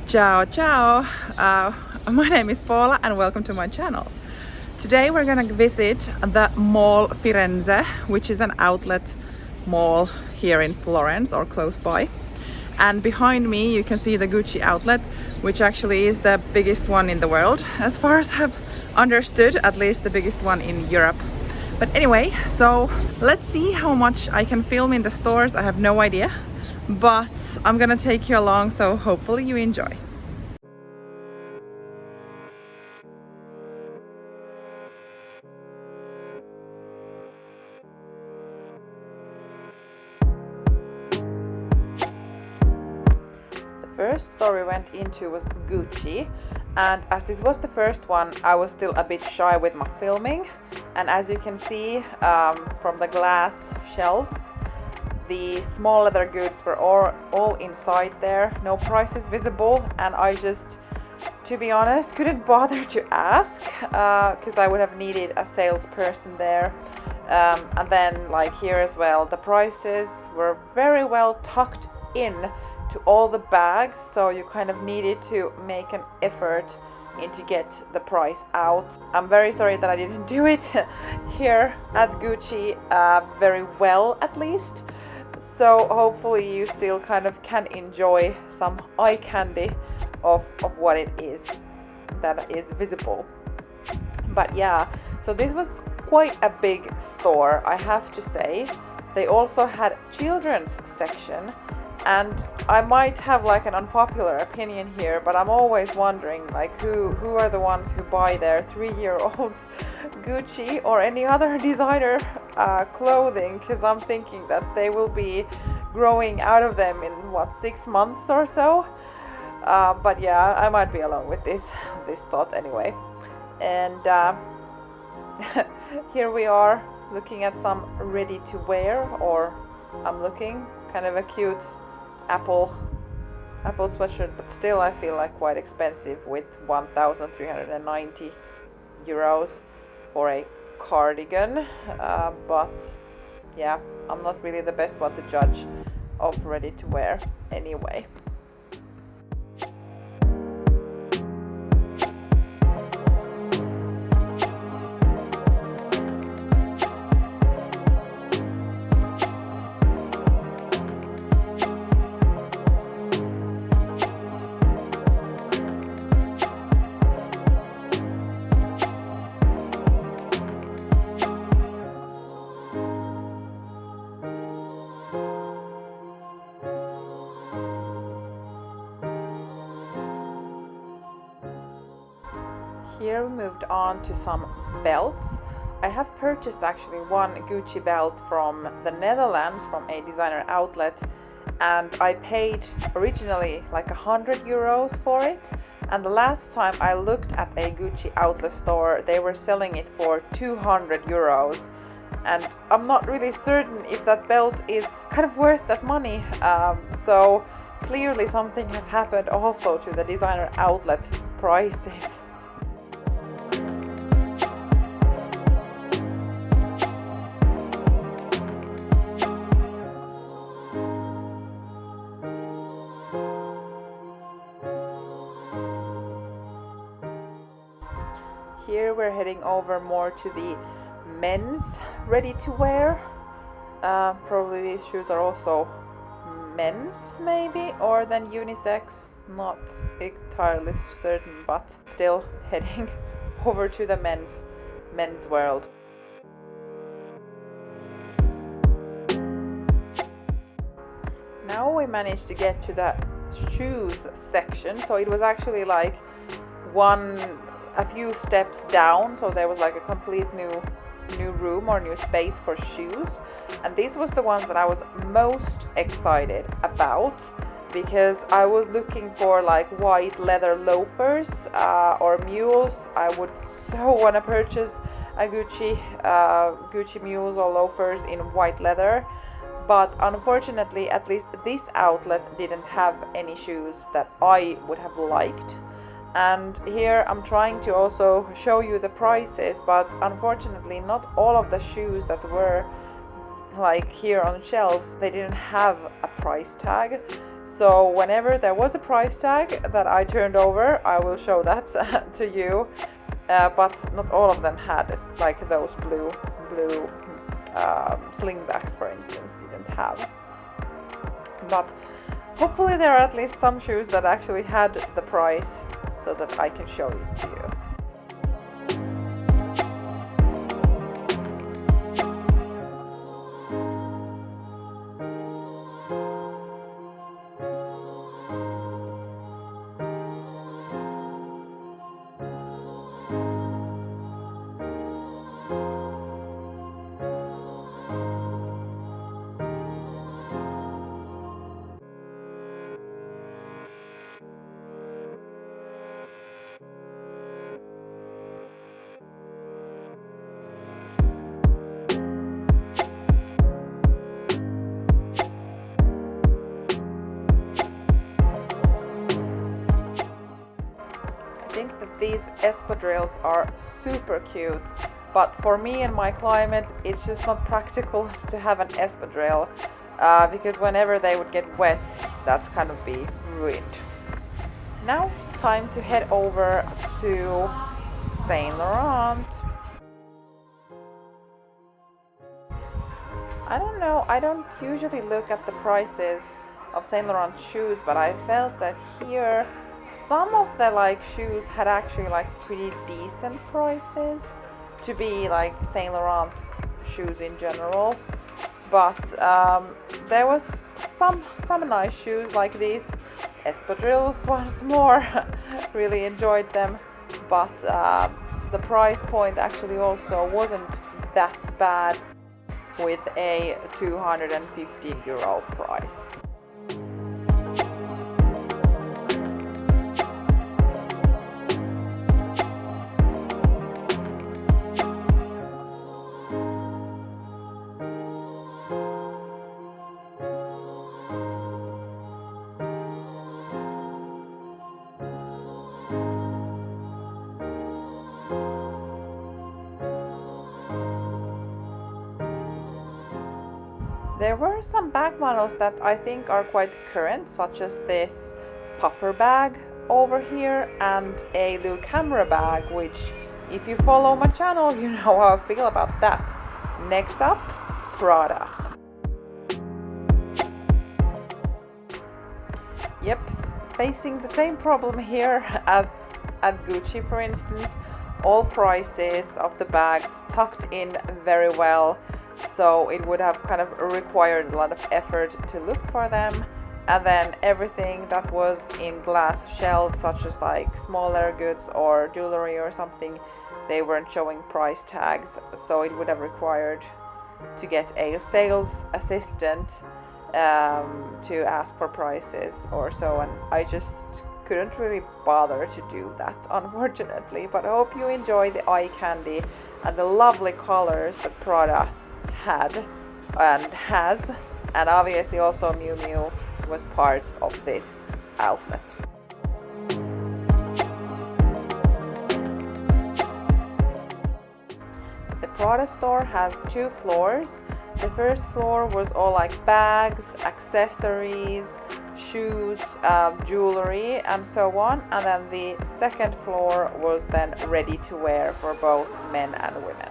Ciao, ciao! My name is Paula and welcome to my channel. Today we're gonna visit the Mall Firenze, which is an outlet mall here in Florence or close by. And behind me you can see the Gucci outlet, which actually is the biggest one in the world, as far as I've understood, at least the biggest one in Europe. But anyway, so let's see how much I can film in the stores. I have no idea, but I'm gonna take you along, so hopefully you enjoy. The first store we went into was Gucci, and as this was the first one, I was still a bit shy with my filming. And as you can see from the glass shelves, the small leather goods were all inside there, no prices visible, and I just, to be honest, couldn't bother to ask because I would have needed a salesperson there. And then, like here as well, the prices were very well tucked in to all the bags, so you kind of needed to make an effort to get the price out. I'm very sorry that I didn't do it here at Gucci very well, at least. So hopefully you still kind of can enjoy some eye candy of what it is that is visible. But yeah, so this was quite a big store, I have to say. They also had children's section, and I might have like an unpopular opinion here, but I'm always wondering like who are the ones who buy their 3-year-olds Gucci or any other designer clothing, because I'm thinking that they will be growing out of them in what, 6 months or so. But yeah, I might be alone with this thought anyway. And here we are looking at some ready to wear, or I'm looking kind of a cute apple sweatshirt, but still I feel like quite expensive with 1,390 euros for a cardigan. But yeah, I'm not really the best one to judge of ready to wear anyway. Here we moved on to some belts. I have purchased actually one Gucci belt from the Netherlands from a designer outlet, and I paid originally like 100 euros for it. And the last time I looked at a Gucci outlet store, they were selling it for 200 euros. And I'm not really certain if that belt is kind of worth that money. So clearly something has happened also to the designer outlet prices. Here we're heading over more to the men's ready to wear. Probably these shoes are also men's maybe, or then unisex, not entirely certain, but still heading over to the men's world. Now we managed to get to the shoes section, so it was actually like a few steps down, so there was like a complete new room or new space for shoes. And this was the one that I was most excited about, because I was looking for like white leather loafers or mules. I would so want to purchase a Gucci mules or loafers in white leather, but unfortunately at least this outlet didn't have any shoes that I would have liked. And here I'm trying to also show you the prices, but unfortunately not all of the shoes that were like here on shelves, they didn't have a price tag. So whenever there was a price tag that I turned over, I will show that to you. But not all of them had, like those blue slingbacks, for instance, didn't have. But hopefully there are at least some shoes that actually had the price so that I can show it to you. I think that these espadrilles are super cute, but for me and my climate it's just not practical to have an espadrille because whenever they would get wet, that's kind of be ruined. Now time to head over to Saint Laurent. I don't know, I don't usually look at the prices of Saint Laurent shoes, but I felt that here some of the like shoes had actually like pretty decent prices to be like Saint Laurent shoes in general. But there was some nice shoes like these espadrilles once more. Really enjoyed them, but the price point actually also wasn't that bad with a €250 price. There were some bag models that I think are quite current, such as this puffer bag over here and a little camera bag, which if you follow my channel you know how I feel about that. Next up, Prada. Yep, facing the same problem here as at Gucci, for instance. All prices of the bags tucked in very well, so it would have kind of required a lot of effort to look for them. And then everything that was in glass shelves, such as like smaller goods or jewelry or something, they weren't showing price tags, so it would have required to get a sales assistant to ask for prices or so, and I just couldn't really bother to do that, unfortunately. But I hope you enjoy the eye candy and the lovely colors that Prada had and has, and obviously also Miu Miu was part of this outlet. The Prada store has 2 floors. The first floor was all like bags, accessories, shoes, jewelry and so on, and then the second floor was then ready to wear for both men and women.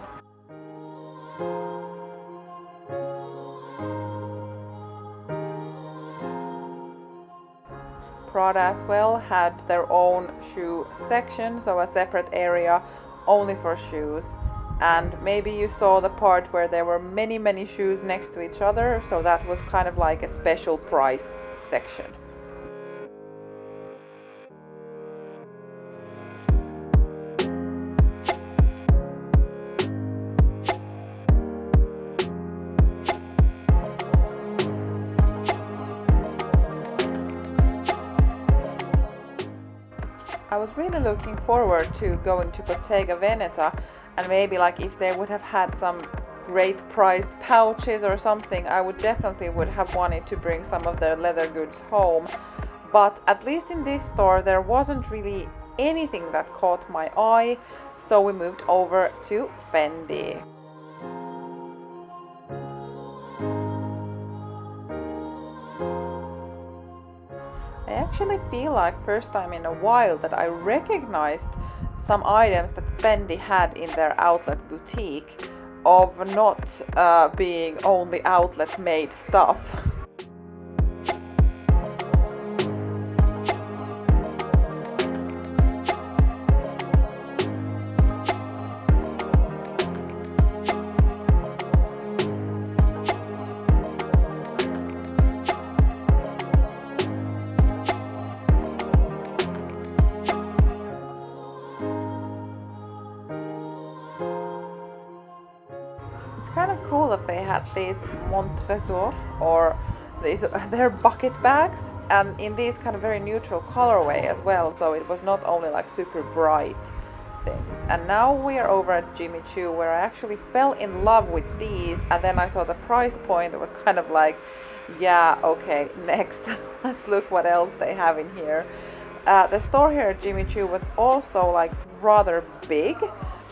Prada as well had their own shoe section, so a separate area only for shoes. And maybe you saw the part where there were many shoes next to each other, so that was kind of like a special price section. I was really looking forward to going to Bottega Veneta, and maybe like if they would have had some great priced pouches or something, I would definitely would have wanted to bring some of their leather goods home. But at least in this store there wasn't really anything that caught my eye, so we moved over to Fendi. I actually feel like first time in a while that I recognized some items that Fendi had in their outlet boutique of not being only outlet made stuff. It's kind of cool that they had these Montresor or these their bucket bags, and in these kind of very neutral colorway as well, so it was not only like super bright things. And now we are over at Jimmy Choo, where I actually fell in love with these, and then I saw the price point. It was kind of like, yeah, okay, next. Let's look what else they have in here. The store here at Jimmy Choo was also like rather big.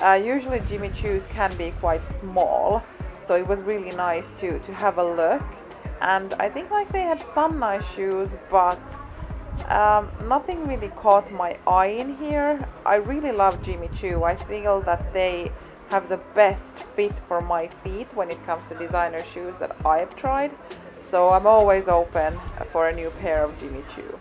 Usually Jimmy Choo's can be quite small, so it was really nice to have a look. And I think like they had some nice shoes, but nothing really caught my eye in here. I really love Jimmy Choo. I feel that they have the best fit for my feet when it comes to designer shoes that I've tried. So I'm always open for a new pair of Jimmy Choo.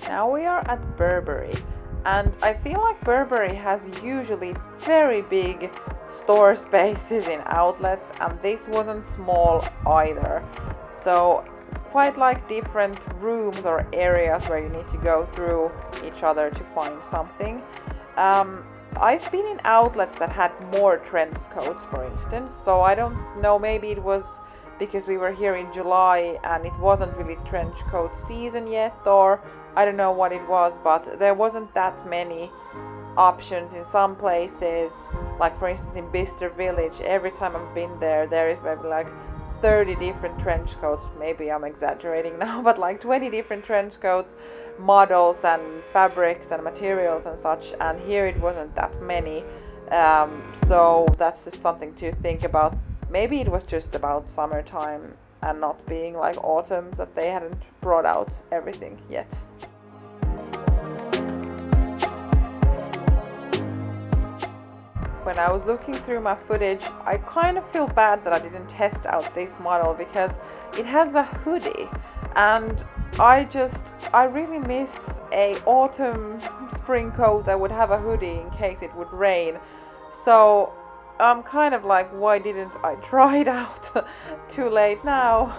Now we are at Burberry, and I feel like Burberry has usually very big store spaces in outlets, and this wasn't small either. So quite like different rooms or areas where you need to go through each other to find something. I've been in outlets that had more trench coats, for instance, so I don't know, maybe it was because we were here in July and it wasn't really trench coat season yet, or I don't know what it was, but there wasn't that many options in some places. Like for instance in Bicester Village, every time I've been there, there is maybe like 30 different trench coats. Maybe I'm exaggerating now, but like 20 different trench coats, models and fabrics and materials and such, and here it wasn't that many. So that's just something to think about. Maybe it was just about summertime and not being like autumn, that they hadn't brought out everything yet. When I was looking through my footage, I kind of feel bad that I didn't test out this model because it has a hoodie, and I really miss a autumn spring coat that would have a hoodie in case it would rain. So I'm kind of like, why didn't I try it out? Too late now.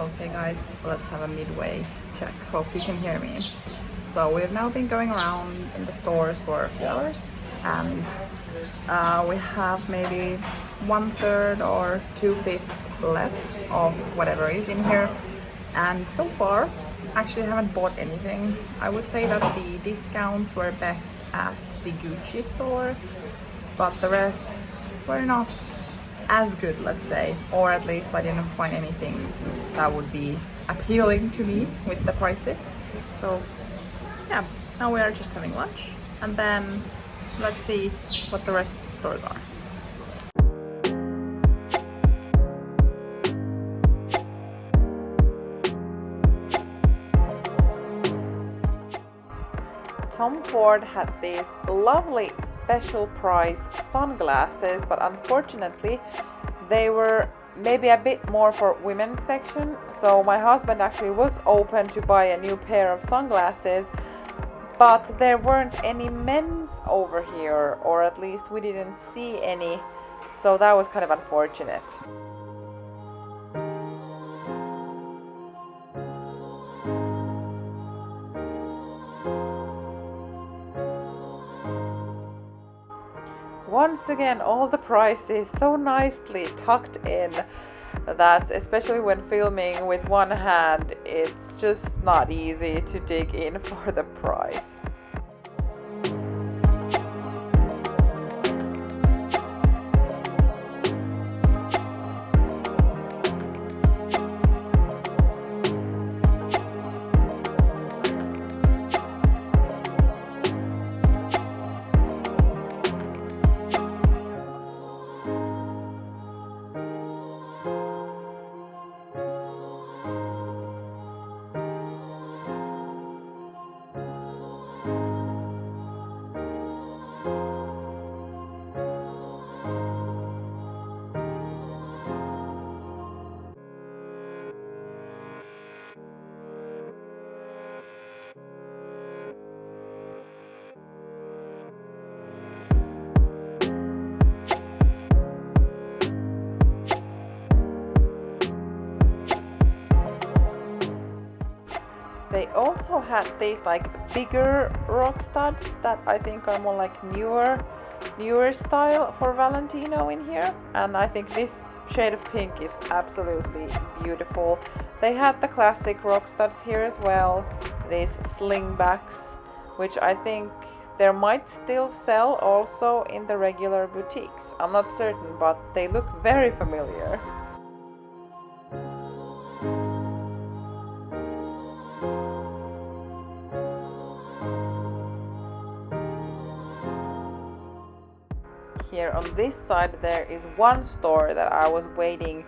Okay guys, let's have a Midway check. Hope you can hear me. So we've now been going around in the stores for a few hours, and we have maybe 1/3 or 2/5 left of whatever is in here, and so far actually haven't bought anything. I would say that the discounts were best at the Gucci store, but the rest were not as good, let's say, or at least I didn't find anything that would be appealing to me with the prices. So yeah, now we are just having lunch, and then let's see what the rest of the stores are. Tom Ford had these lovely special price sunglasses, but unfortunately they were maybe a bit more for women's section. So my husband actually was open to buy a new pair of sunglasses, but there weren't any men's over here, or at least we didn't see any So that was kind of unfortunate. Once again, all the prices so nicely tucked in that, especially when filming with one hand, it's just not easy to dig in for the price. They also had these like bigger rock studs that I think are more like newer style for Valentino in here, and I think this shade of pink is absolutely beautiful. They had the classic rock studs here as well, these slingbacks, which I think there might still sell also in the regular boutiques. I'm not certain, but they look very familiar. Here on this side there is one store that I was waiting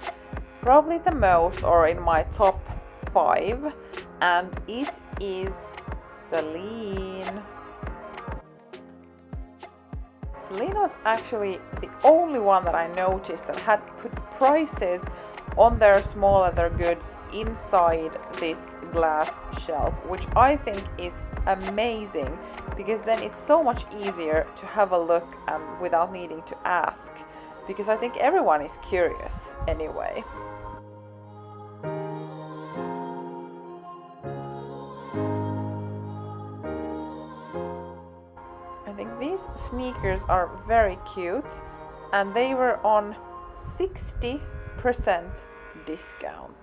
probably the most, or in my top 5, and it is Celine. Celine was actually the only one that I noticed that had put prices on their small leather goods inside this glass shelf, which I think is amazing, because then it's so much easier to have a look without needing to ask, because I think everyone is curious anyway. I think these sneakers are very cute, and they were on 60% discount.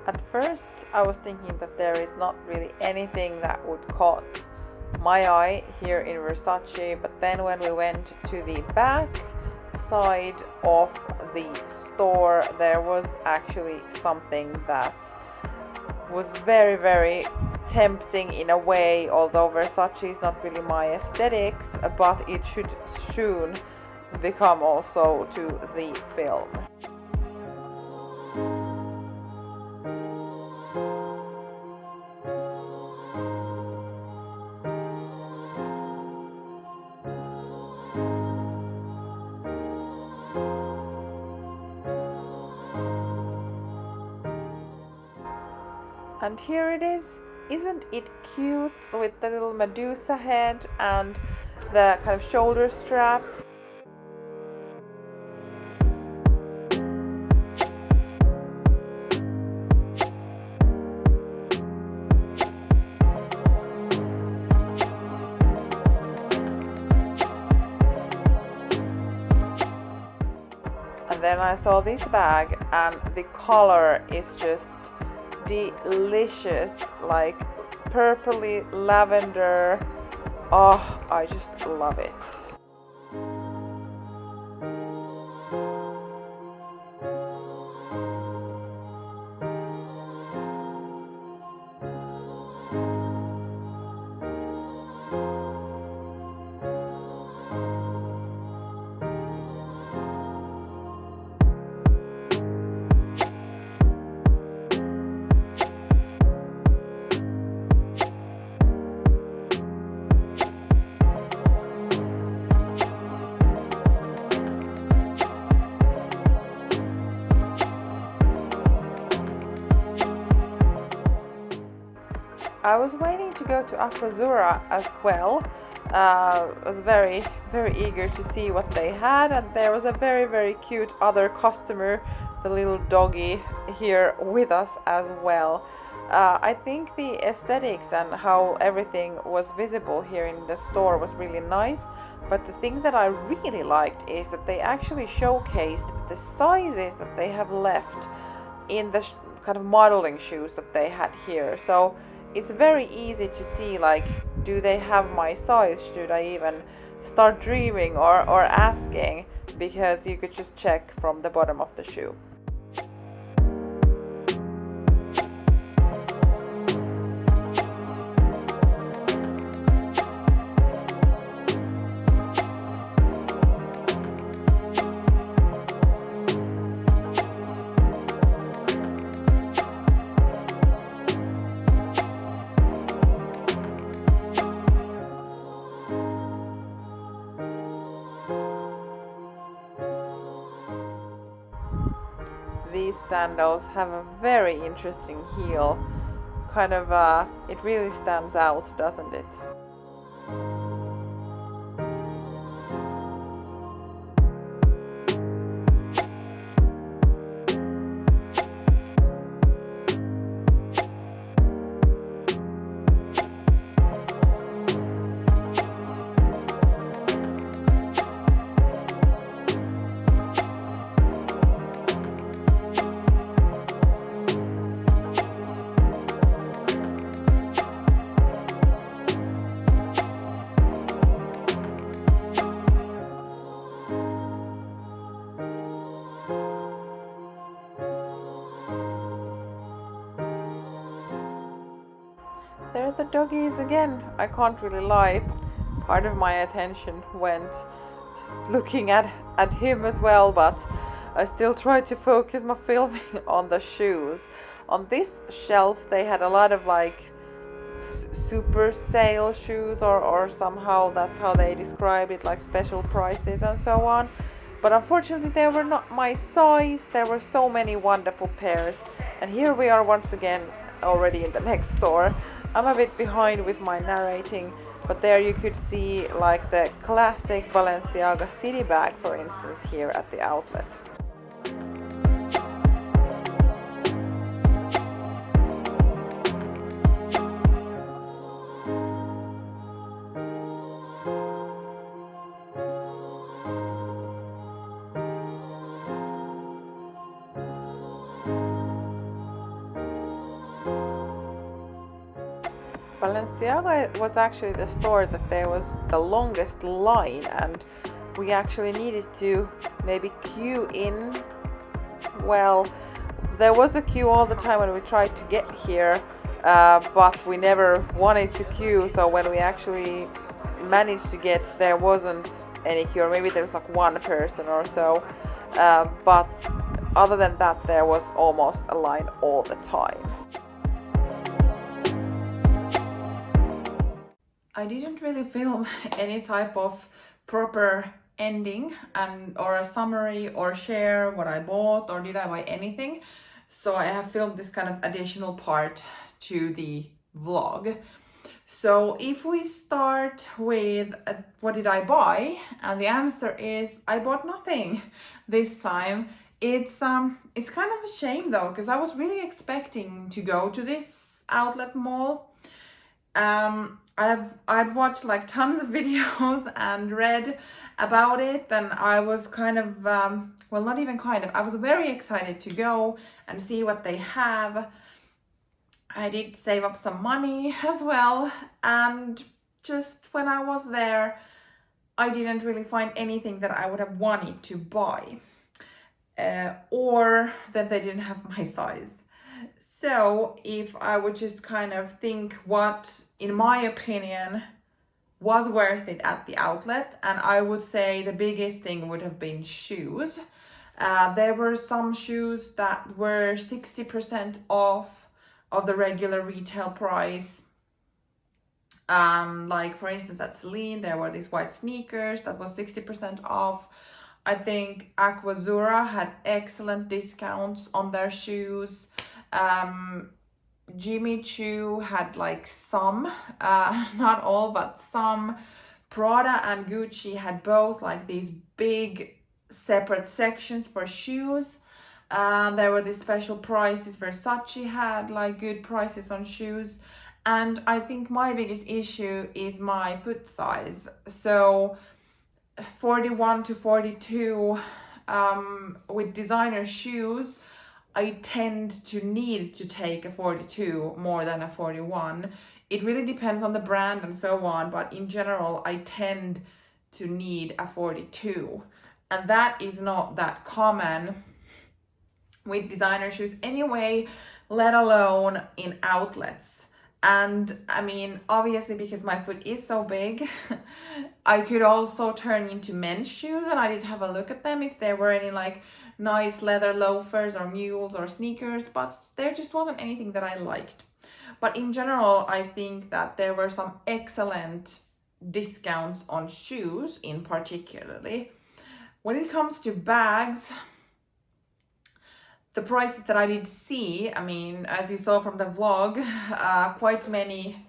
At first I was thinking that there is not really anything that would caught my eye here in Versace, but then when we went to the back side of the store, there was actually something that was very, very tempting in a way, although Versace is not really my aesthetics, but it should soon become also to the film. And here it is. Isn't it cute with the little Medusa head and the kind of shoulder strap? And then I saw this bag, and the color is just delicious, like purpley lavender. Oh, I just love it. I was waiting to go to Aquazzura as well. I was very eager to see what they had, and there was a very cute other customer, the little doggy, here with us as well. I think the aesthetics and how everything was visible here in the store was really nice, but the thing that I really liked is that they actually showcased the sizes that they have left in the kind of modeling shoes that they had here. So it's very easy to see, like, do they have my size? Should I even start dreaming or asking? Because you could just check from the bottom of the shoe. These sandals have a very interesting heel. Kind of, it really stands out, doesn't it? There the doggies again. I can't really lie. Part of my attention went looking at him as well, but I still tried to focus my filming on the shoes. On this shelf they had a lot of like super sale shoes, or somehow that's how they describe it, like special prices and so on. But unfortunately they were not my size. There were so many wonderful pairs, and here we are once again already in the next store. I'm a bit behind with my narrating, but there you could see like the classic Balenciaga city bag, for instance, here at the outlet. Balenciaga was actually the store that there was the longest line, and we actually needed to maybe queue in. Well, there was a queue all the time when we tried to get here, but we never wanted to queue, so when we actually managed to get, there wasn't any queue, or maybe there was like one person or so, but other than that there was almost a line all the time. I didn't really film any type of proper ending or a summary or share what I bought, or did I buy anything. So I have filmed this kind of additional part to the vlog. So if we start with what did I buy, and the answer is I bought nothing this time. It's kind of a shame though, because I was really expecting to go to this outlet mall. I'd watched like tons of videos and read about it, and I was kind of, well, not even kind of, I was very excited to go and see what they have. I did save up some money as well, and just when I was there, I didn't really find anything that I would have wanted to buy, or that they didn't have my size. So if I would just kind of think what, in my opinion, was worth it at the outlet, and I would say the biggest thing would have been shoes. There were some shoes that were 60% off of the regular retail price. Like for instance at Celine, there were these white sneakers that was 60% off. I think Aquazzura had excellent discounts on their shoes. Jimmy Choo had like some, not all, but some. Prada and Gucci had both like these big separate sections for shoes. There were these special prices. Versace had like good prices on shoes. And I think my biggest issue is my foot size. So 41 to 42, with designer shoes, I tend to need to take a 42 more than a 41. It really depends on the brand and so on, but in general, I tend to need a 42. And that is not that common with designer shoes anyway, let alone in outlets. And I mean, obviously, because my foot is so big, I could also turn into men's shoes, and I did have a look at them if there were any like nice leather loafers or mules or sneakers, but there just wasn't anything that I liked. But in general, I think that there were some excellent discounts on shoes in particularly. When it comes to bags, the prices that I did see, I mean, as you saw from the vlog, quite many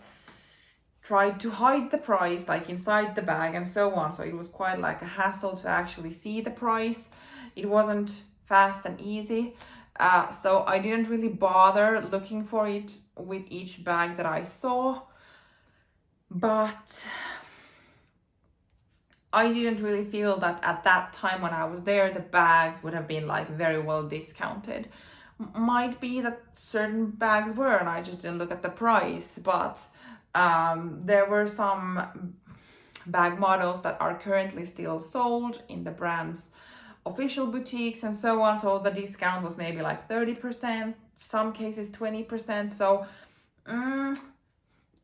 tried to hide the price like inside the bag and so on. So it was quite like a hassle to actually see the price. It wasn't fast and easy. So I didn't really bother looking for it with each bag that I saw. But I didn't really feel that at that time when I was there, the bags would have been like very well discounted. Might be that certain bags were, and I just didn't look at the price, but there were some bag models that are currently still sold in the brand's official boutiques and so on. So the discount was maybe like 30%, some cases 20%. So,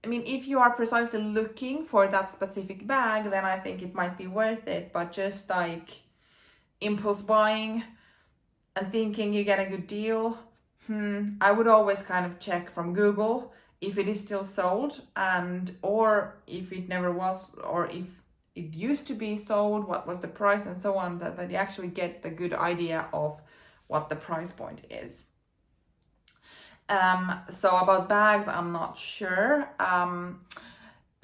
I mean, if you are precisely looking for that specific bag, then I think it might be worth it. But just like impulse buying and thinking you get a good deal, I would always kind of check from Google if it is still sold, and or if it never was, or if it used to be sold, what was the price and so on, that you actually get the good idea of what the price point is. So about bags, I'm not sure.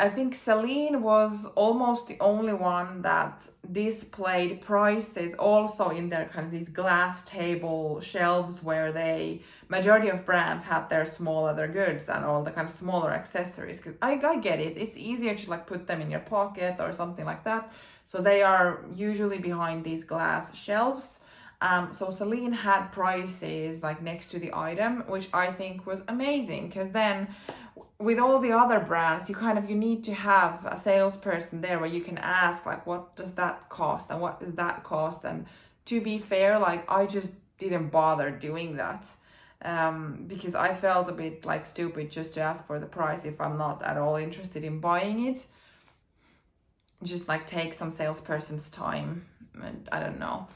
I think Celine was almost the only one that displayed prices also in their kind of these glass table shelves where majority of brands had their small leather goods and all the kind of smaller accessories. Because I get it. It's easier to like put them in your pocket or something like that. So they are usually behind these glass shelves. So Celine had prices like next to the item, which I think was amazing, because then with all the other brands, you need to have a salesperson there where you can ask like, what does that cost and what does that cost? And to be fair, like I just didn't bother doing that, because I felt a bit like stupid just to ask for the price if I'm not at all interested in buying it. Just like take some salesperson's time, and I don't know.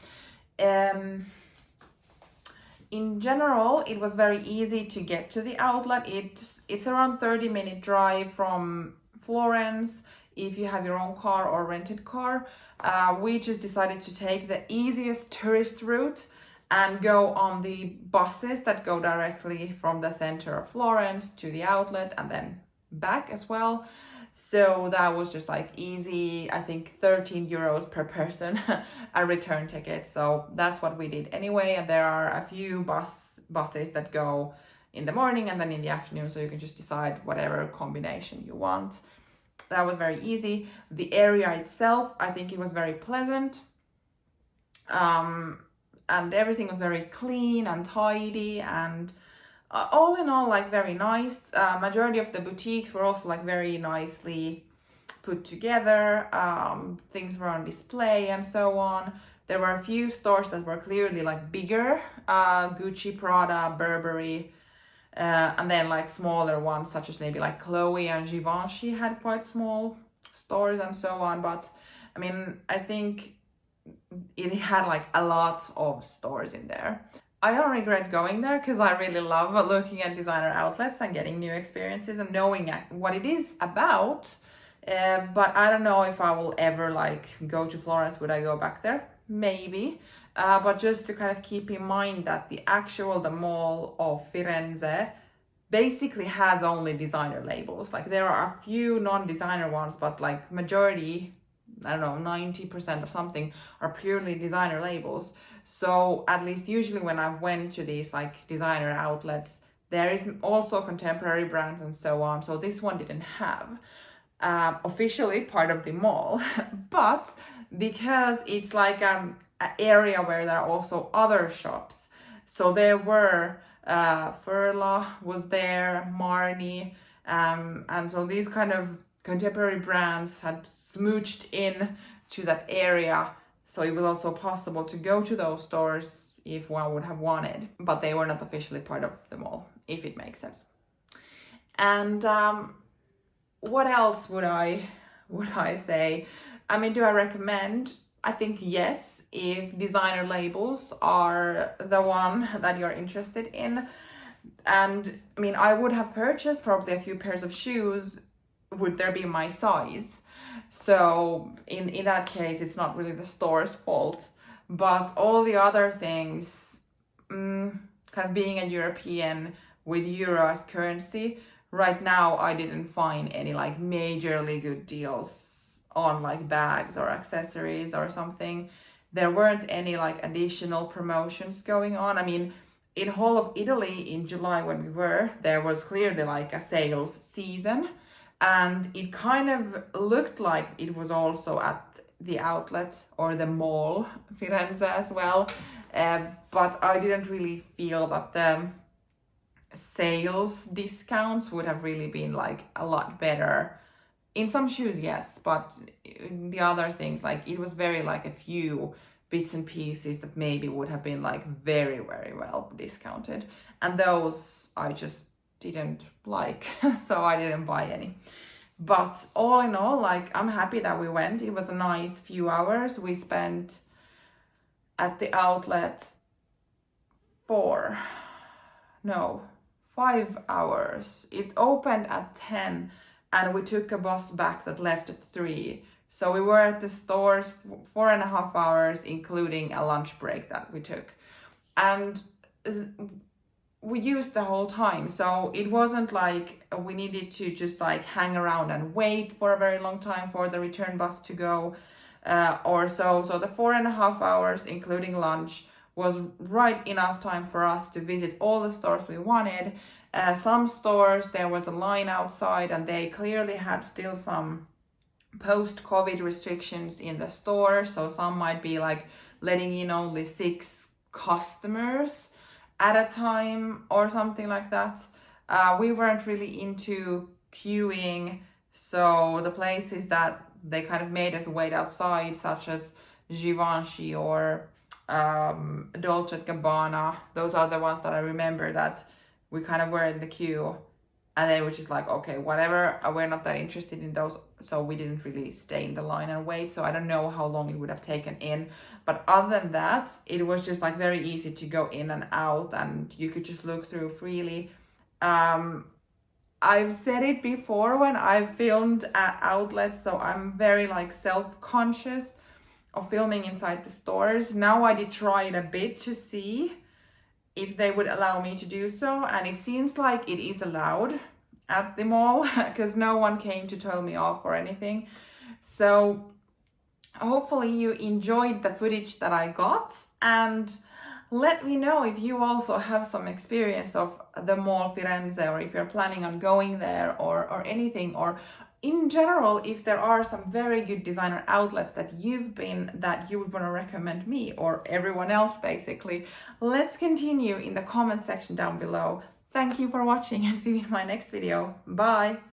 In general, it was very easy to get to the outlet. It's around 30-minute drive from Florence if you have your own car or rented car. We just decided to take the easiest tourist route and go on the buses that go directly from the center of Florence to the outlet and then back as well. So that was just like easy, I think 13 euros per person, a return ticket. So that's what we did anyway. And there are a few buses that go in the morning and then in the afternoon. So you can just decide whatever combination you want. That was very easy. The area itself, I think it was very pleasant. And everything was very clean and tidy. And all in all, like very nice. Majority of the boutiques were also like very nicely put together. Things were on display and so on. There were a few stores that were clearly like bigger, Gucci, Prada, Burberry, and then like smaller ones such as maybe like Chloe and Givenchy had quite small stores and so on. But I mean, I think it had like a lot of stores in there. I don't regret going there because I really love looking at designer outlets and getting new experiences and knowing what it is about. But I don't know if I will ever like go to Florence. Would I go back there? Maybe. But just to kind of keep in mind that the Mall of Firenze basically has only designer labels. Like there are a few non-designer ones, but like majority, I don't know, 90% of something are purely designer labels. So at least usually when I went to these like designer outlets, there is also contemporary brands and so on. So this one didn't have officially part of the mall, but because it's like an area where there are also other shops. So there were Furla was there, Marni, and so these kind of contemporary brands had smooched in to that area, so it was also possible to go to those stores if one would have wanted, but they were not officially part of the mall, if it makes sense. And what else would I say? I mean, do I recommend? I think yes, if designer labels are the one that you're interested in. And I mean, I would have purchased probably a few pairs of shoes would there be my size. So in that case, it's not really the store's fault, but all the other things, kind of being a European with euro as currency, right now I didn't find any like majorly good deals on like bags or accessories or something. There weren't any like additional promotions going on. I mean, in whole of Italy in July when we were, there was clearly like a sales season. And it kind of looked like it was also at the outlet or the Mall Firenze as well. But I didn't really feel that the sales discounts would have really been like a lot better. In some shoes, yes, but in the other things, like it was very like a few bits and pieces that maybe would have been like very, very well discounted. And those I just didn't like, so I didn't buy any. But all in all, like I'm happy that we went. It was a nice few hours. We spent at the outlet 5 hours. It opened at 10 and we took a bus back that left at 3. So we were at the stores 4.5 hours, including a lunch break that we took. And we used the whole time, so it wasn't like we needed to just like hang around and wait for a very long time for the return bus to go or so. So the 4.5 hours, including lunch, was right enough time for us to visit all the stores we wanted. Some stores, there was a line outside and they clearly had still some post-COVID restrictions in the store. So some might be like letting in only 6 customers at a time or something like that. We weren't really into queuing, so the places that they kind of made us wait outside, such as Givenchy or Dolce & Gabbana, those are the ones that I remember that we kind of were in the queue and then we're just like, okay, whatever, we're not that interested in those, so we didn't really stay in the line and wait. So I don't know how long it would have taken in, but other than that, it was just like very easy to go in and out and you could just look through freely. I've said it before when I've filmed at outlets, so I'm very like self-conscious of filming inside the stores. Now I did try it a bit to see if they would allow me to do so, and it seems like it is allowed at the mall because no one came to tell me off or anything. So hopefully you enjoyed the footage that I got, and let me know if you also have some experience of the Mall Firenze, or if you're planning on going there or anything, or in general, if there are some very good designer outlets that you've been that you would want to recommend me or everyone else basically. Let's continue in the comment section down below. Thank you for watching and see you in my next video. Bye!